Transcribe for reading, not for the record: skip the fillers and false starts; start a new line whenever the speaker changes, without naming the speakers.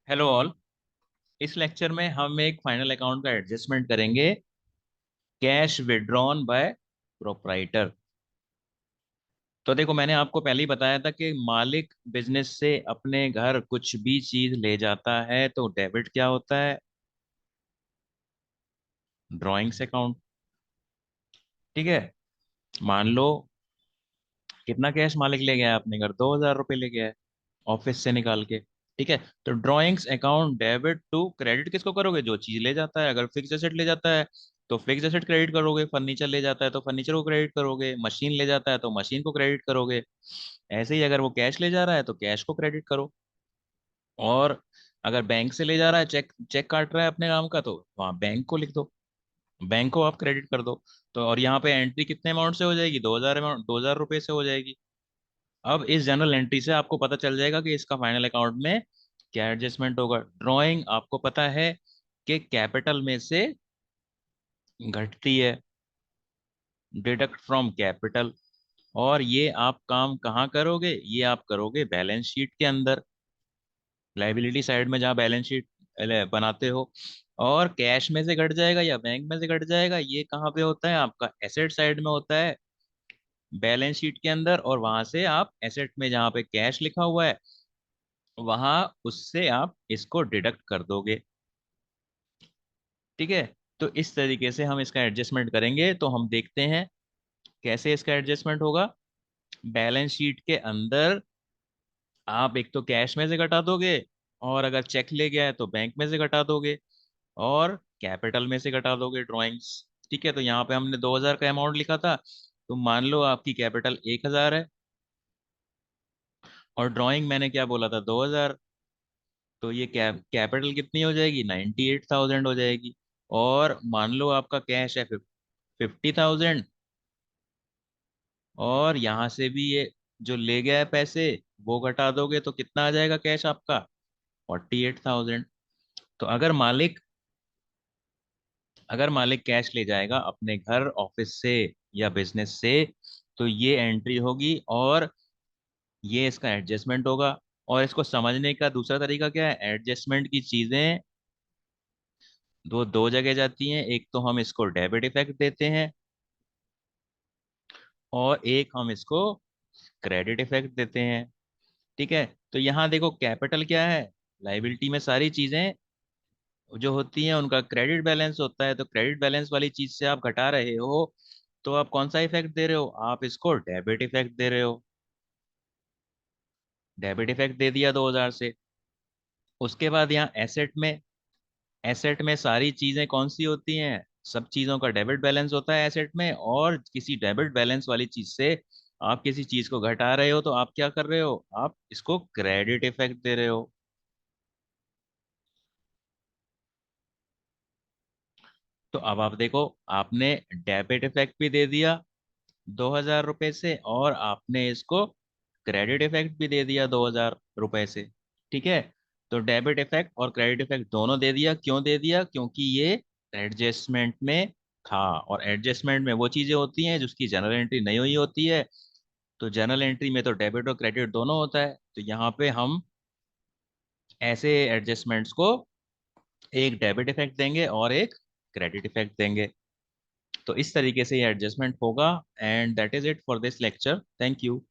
Hello all. इस lecture में हम एक फाइनल अकाउंट का एडजस्टमेंट करेंगे। Cash withdrawn bye proprietor. तो देखो, मैंने आपको पहले ही बताया था कि मालिक बिजनेस से अपने घर कुछ भी चीज ले जाता है तो डेबिट क्या होता है? Drawings account. ठीक है। मान लो कितना कैश मालिक ले गया है अपने घर, 2,000 रुपये ले गया है ऑफिस से निकाल के। ठीक है। तो drawings account debit to credit किसको करोगे? जो चीज ले जाता है। अगर फिक्स एसेट ले जाता है तो फिक्स एसेट क्रेडिट करोगे, फर्नीचर ले जाता है तो फर्नीचर को क्रेडिट करोगे, मशीन ले जाता है तो मशीन को क्रेडिट करोगे। ऐसे ही अगर वो कैश ले जा रहा है तो कैश को क्रेडिट करो। और अगर बैंक से ले जा रहा है, चेक चेक काट रहा है अपने नाम का, तो वहाँ बैंक को लिख दो, बैंक को आप क्रेडिट कर दो। तो और यहाँ पे एंट्री कितने अमाउंट से हो जाएगी? 2,000 अमाउंट, 2,000 रुपये से हो जाएगी। अब इस जनरल एंट्री से आपको पता चल जाएगा कि इसका फाइनल अकाउंट में क्या एडजस्टमेंट होगा। ड्राइंग आपको पता है कि कैपिटल में से घटती है, डिडक्ट फ्रॉम कैपिटल। और ये आप काम कहाँ करोगे? ये आप करोगे बैलेंस शीट के अंदर, लाइबिलिटी साइड में, जहाँ बैलेंस शीट बनाते हो। और कैश में से घट जाएगा या बैंक में से घट जाएगा, ये कहाँ पे होता है? आपका एसेट साइड में होता है, बैलेंस शीट के अंदर। और वहां से आप एसेट में जहाँ पे कैश लिखा हुआ है, वहां उससे आप इसको डिडक्ट कर दोगे। ठीक है। तो इस तरीके से हम इसका एडजस्टमेंट करेंगे। तो हम देखते हैं कैसे इसका एडजस्टमेंट होगा। बैलेंस शीट के अंदर आप एक तो कैश में से घटा दोगे, और अगर चेक ले गया है तो बैंक में से घटा दोगे, और कैपिटल में से घटा दोगे ड्राइंग्स। ठीक है। तो यहाँ पे हमने 2,000 का अमाउंट लिखा था, तो मान लो आपकी कैपिटल 1,000 है और ड्राइंग मैंने क्या बोला था? 2,000। तो ये कैपिटल कितनी हो जाएगी? 98,000 हो जाएगी। और मान लो आपका कैश है 50,000, और यहाँ से भी ये जो ले गया है पैसे वो घटा दोगे तो कितना आ जाएगा कैश आपका? 48,000। तो अगर मालिक कैश ले जाएगा अपने घर, ऑफिस से या बिजनेस से, तो ये एंट्री होगी और ये इसका एडजस्टमेंट होगा। और इसको समझने का दूसरा तरीका क्या है? एडजस्टमेंट की चीजें दो दो जगह जाती हैं। एक तो हम इसको डेबिट इफेक्ट देते हैं, और एक हम इसको क्रेडिट इफेक्ट देते हैं। ठीक है। तो यहाँ देखो, कैपिटल क्या है? लाइबिलिटी में सारी चीजें जो होती हैं उनका क्रेडिट बैलेंस होता है। तो क्रेडिट बैलेंस वाली चीज से आप घटा रहे हो, तो आप कौन सा इफेक्ट दे रहे हो? आप इसको डेबिट इफेक्ट दे रहे हो। डेबिट इफेक्ट दे दिया 2,000 से। उसके बाद यहाँ एसेट में सारी चीजें कौन सी होती हैं? सब चीजों का डेबिट बैलेंस होता है एसेट में। और किसी डेबिट बैलेंस वाली चीज से आप किसी चीज को घटा रहे हो, तो आप क्या कर रहे हो? आप इसको क्रेडिट इफेक्ट दे रहे हो। तो अब आप देखो, आपने डेबिट इफेक्ट भी दे दिया 2,000 रुपये से, और आपने इसको क्रेडिट इफेक्ट भी दे दिया 2,000 रुपये से। ठीक है। तो डेबिट इफेक्ट और क्रेडिट इफेक्ट दोनों दे दिया। क्यों दे दिया? क्योंकि ये एडजस्टमेंट में था, और एडजस्टमेंट में वो चीजें होती हैं जिसकी जनरल एंट्री नहीं हुई होती है। तो जनरल एंट्री में तो डेबिट और क्रेडिट दोनों होता है। तो यहाँ पे हम ऐसे एडजस्टमेंट्स को एक डेबिट इफेक्ट देंगे और एक क्रेडिट इफेक्ट देंगे। तो इस तरीके से ये एडजस्टमेंट होगा। And that is it for this lecture. Thank you.